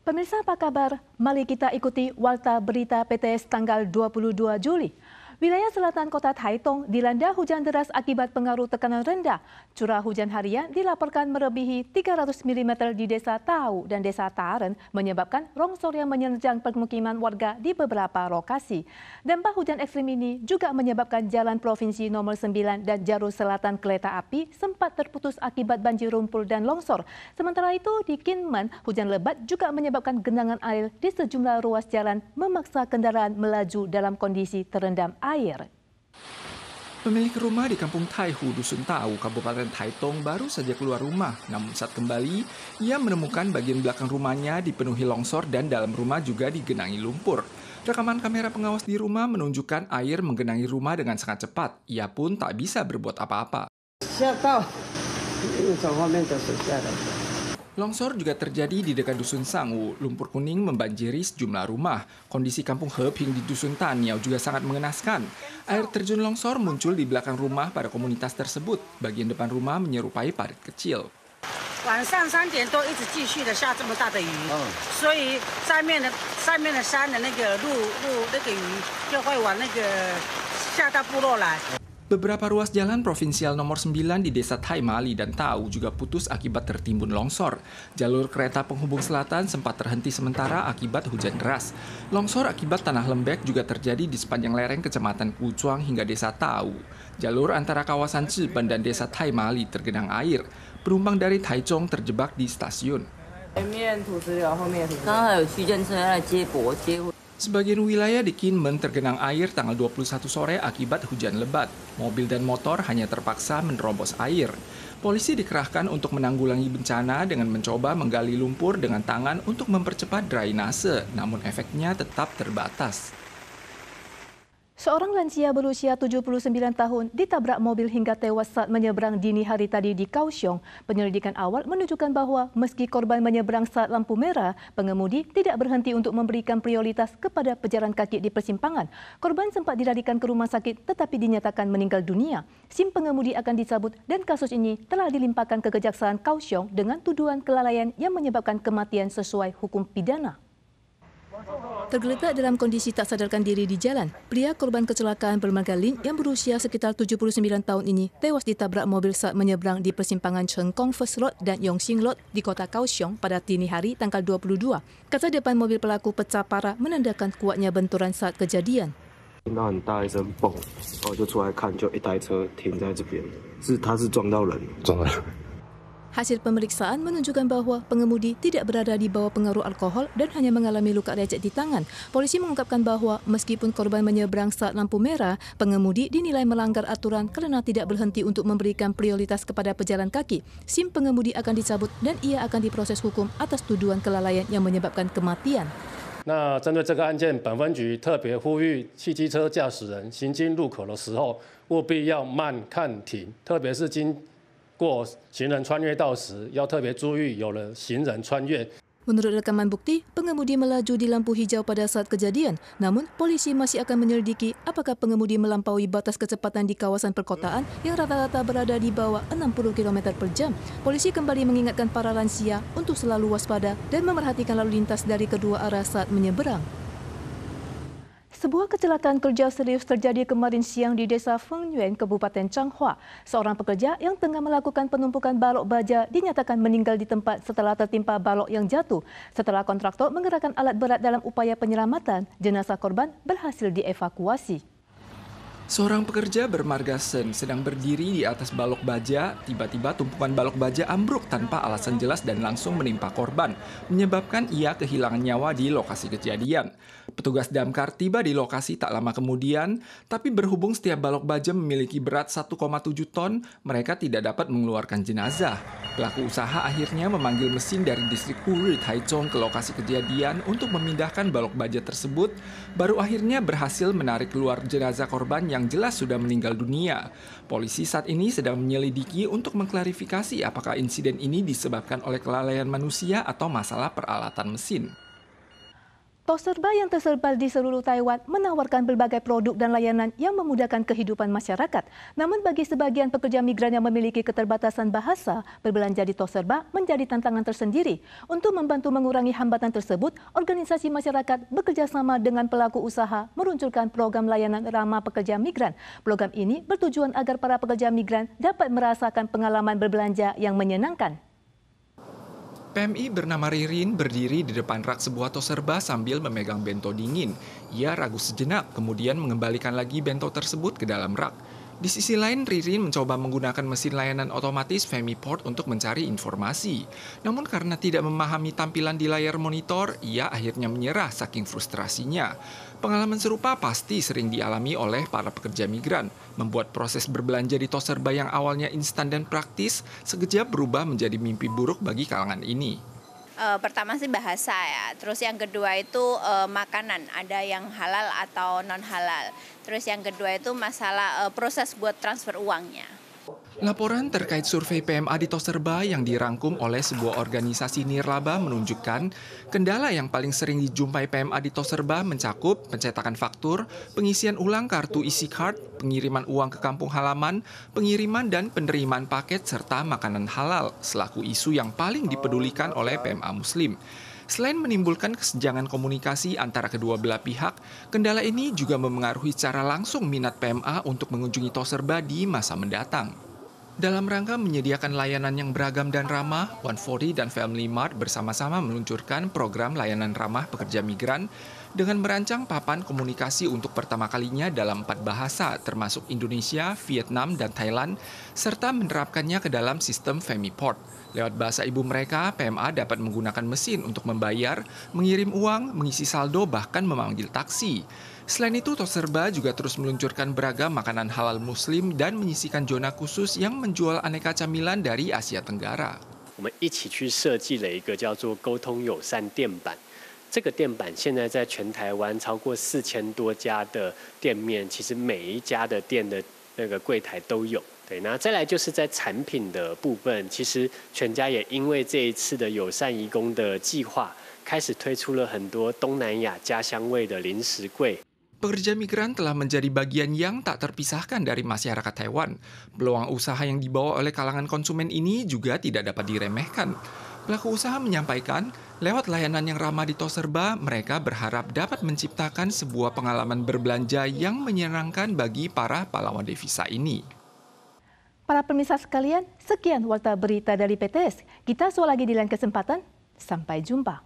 Pemirsa apa kabar? Mari kita ikuti Warta Berita PTS tanggal 22 Juli. Wilayah selatan kota Taitung dilanda hujan deras akibat pengaruh tekanan rendah. Curah hujan harian dilaporkan melebihi 300 mm di Desa Tau dan Desa Taren, menyebabkan longsor yang menerjang permukiman warga di beberapa lokasi. Dampak hujan ekstrim ini juga menyebabkan Jalan Provinsi Nomor 9 dan jalur selatan kereta api sempat terputus akibat banjir lumpur dan longsor. Sementara itu di Kinmen, hujan lebat juga menyebabkan genangan air di sejumlah ruas jalan, memaksa kendaraan melaju dalam kondisi terendam air. Pemilik rumah di Kampung Taihu, Dusun Tau, Kabupaten Taitung baru saja keluar rumah. Namun saat kembali, ia menemukan bagian belakang rumahnya dipenuhi longsor dan dalam rumah juga digenangi lumpur. Rekaman kamera pengawas di rumah menunjukkan air menggenangi rumah dengan sangat cepat. Ia pun tak bisa berbuat apa-apa. Longsor juga terjadi di dekat Dusun Sangu. Lumpur kuning membanjiri sejumlah rumah. Kondisi Kampung Heping di Dusun Taniau juga sangat mengenaskan. Air terjun longsor muncul di belakang rumah pada komunitas tersebut. Bagian depan rumah menyerupai parit kecil. 晚上3点多一直继续的下这么大的雨，所以上面的山的那个路那个雨就会往那个下到部落来。 Beberapa ruas jalan provinsial nomor 9 di Desa Taimali dan Tau juga putus akibat tertimbun longsor. Jalur kereta penghubung selatan sempat terhenti sementara akibat hujan deras. Longsor akibat tanah lembek juga terjadi di sepanjang lereng Kecamatan Pucuang hingga Desa Tau. Jalur antara kawasan Cipen dan Desa Taimali tergenang air. Penumpang dari Taichung terjebak di stasiun. Sebagian wilayah di Kinmen tergenang air tanggal 21 sore akibat hujan lebat. Mobil dan motor hanya terpaksa menerobos air. Polisi dikerahkan untuk menanggulangi bencana dengan mencoba menggali lumpur dengan tangan untuk mempercepat drainase, namun efeknya tetap terbatas. Seorang lansia berusia 79 tahun ditabrak mobil hingga tewas saat menyeberang dini hari tadi di Kaohsiung. Penyelidikan awal menunjukkan bahwa meski korban menyeberang saat lampu merah, pengemudi tidak berhenti untuk memberikan prioritas kepada pejalan kaki di persimpangan. Korban sempat dilarikan ke rumah sakit tetapi dinyatakan meninggal dunia. SIM pengemudi akan dicabut dan kasus ini telah dilimpahkan ke Kejaksaan Kaohsiung dengan tuduhan kelalaian yang menyebabkan kematian sesuai hukum pidana. Tergeletak dalam kondisi tak sadarkan diri di jalan, pria korban kecelakaan bermarga Lin yang berusia sekitar 79 tahun ini tewas ditabrak mobil saat menyeberang di persimpangan Chengkong First Road dan Yongxing Road di kota Kaohsiung pada dini hari tanggal 22. Kaca depan mobil pelaku pecah parah menandakan kuatnya benturan saat kejadian. Hasil pemeriksaan menunjukkan bahwa pengemudi tidak berada di bawah pengaruh alkohol dan hanya mengalami luka lecet di tangan. Polisi mengungkapkan bahwa meskipun korban menyeberang saat lampu merah, pengemudi dinilai melanggar aturan karena tidak berhenti untuk memberikan prioritas kepada pejalan kaki. SIM pengemudi akan dicabut dan ia akan diproses hukum atas tuduhan kelalaian yang menyebabkan kematian. 那针对这个案件，本分局特别呼吁汽机车驾驶人行经路口的时候，务必要慢看停，特别是经过行人穿越道时，要特别注意有了行人穿越。 Menurut rekaman bukti, pengemudi melaju di lampu hijau pada saat kejadian. Namun, polisi masih akan menyelidiki apakah pengemudi melampaui batas kecepatan di kawasan perkotaan yang rata-rata berada di bawah 60 km per jam. Polisi kembali mengingatkan para lansia untuk selalu waspada dan memerhatikan lalu lintas dari kedua arah saat menyeberang. Sebuah kecelakaan kerja serius terjadi kemarin siang di Desa Fengyuan, Kabupaten Changhua. Seorang pekerja yang tengah melakukan penumpukan balok baja dinyatakan meninggal di tempat setelah tertimpa balok yang jatuh. Setelah kontraktor menggerakkan alat berat dalam upaya penyelamatan, jenazah korban berhasil dievakuasi. Seorang pekerja bermarga Sen sedang berdiri di atas balok baja. Tiba-tiba tumpukan balok baja ambruk tanpa alasan jelas dan langsung menimpa korban, menyebabkan ia kehilangan nyawa di lokasi kejadian. Petugas damkar tiba di lokasi tak lama kemudian, tapi berhubung setiap balok baja memiliki berat 1,7 ton, mereka tidak dapat mengeluarkan jenazah. Pelaku usaha akhirnya memanggil mesin dari distrik Uri, Taichung ke lokasi kejadian untuk memindahkan balok baja tersebut, baru akhirnya berhasil menarik keluar jenazah korban yang jelas sudah meninggal dunia. Polisi saat ini sedang menyelidiki untuk mengklarifikasi apakah insiden ini disebabkan oleh kelalaian manusia atau masalah peralatan mesin. Toserba yang tersebar di seluruh Taiwan menawarkan berbagai produk dan layanan yang memudahkan kehidupan masyarakat. Namun bagi sebagian pekerja migran yang memiliki keterbatasan bahasa, berbelanja di Toserba menjadi tantangan tersendiri. Untuk membantu mengurangi hambatan tersebut, organisasi masyarakat bekerjasama dengan pelaku usaha meluncurkan program layanan ramah pekerja migran. Program ini bertujuan agar para pekerja migran dapat merasakan pengalaman berbelanja yang menyenangkan. PMI bernama Ririn berdiri di depan rak sebuah Toserba sambil memegang bento dingin. Ia ragu sejenak, kemudian mengembalikan lagi bento tersebut ke dalam rak. Di sisi lain, Ririn mencoba menggunakan mesin layanan otomatis FamiPort untuk mencari informasi. Namun karena tidak memahami tampilan di layar monitor, ia akhirnya menyerah saking frustrasinya. Pengalaman serupa pasti sering dialami oleh para pekerja migran. Membuat proses berbelanja di Toserba yang awalnya instan dan praktis, sekejap berubah menjadi mimpi buruk bagi kalangan ini. Pertama sih bahasa ya, terus yang kedua itu makanan, ada yang halal atau non halal. Terus yang kedua itu masalah proses buat transfer uangnya. Laporan terkait survei PMA di Toserba yang dirangkum oleh sebuah organisasi nirlaba menunjukkan kendala yang paling sering dijumpai PMA di Toserba mencakup pencetakan faktur, pengisian ulang kartu isi card, pengiriman uang ke kampung halaman, pengiriman dan penerimaan paket serta makanan halal selaku isu yang paling dipedulikan oleh PMA Muslim. Selain menimbulkan kesenjangan komunikasi antara kedua belah pihak, kendala ini juga memengaruhi secara langsung minat PMA untuk mengunjungi Toserba di masa mendatang. Dalam rangka menyediakan layanan yang beragam dan ramah, 140 dan Family Mart bersama-sama meluncurkan program layanan ramah pekerja migran dengan merancang papan komunikasi untuk pertama kalinya dalam 4 bahasa, termasuk Indonesia, Vietnam, dan Thailand, serta menerapkannya ke dalam sistem FamiPort. Lewat bahasa ibu mereka, PMA dapat menggunakan mesin untuk membayar, mengirim uang, mengisi saldo, bahkan memanggil taksi. Selain itu, Toserba juga terus meluncurkan beragam makanan halal Muslim dan menyisikan zona khusus yang menjual aneka camilan dari Asia Tenggara. 我们一起去设计了一个叫做沟通友善店板。这个店板现在在全台湾超过4000多家的店面，其实每一家的店的那个柜台都有。对，那再来就是在产品的部分，其实全家也因为这一次的友善移工的计划，开始推出了很多东南亚家乡味的零食柜。 Pekerja migran telah menjadi bagian yang tak terpisahkan dari masyarakat Taiwan. Peluang usaha yang dibawa oleh kalangan konsumen ini juga tidak dapat diremehkan. Pelaku usaha menyampaikan, lewat layanan yang ramah di Toserba, mereka berharap dapat menciptakan sebuah pengalaman berbelanja yang menyenangkan bagi para pahlawan devisa ini. Para pemirsa sekalian, sekian warta berita dari PTS. Kita soal lagi di lain kesempatan. Sampai jumpa.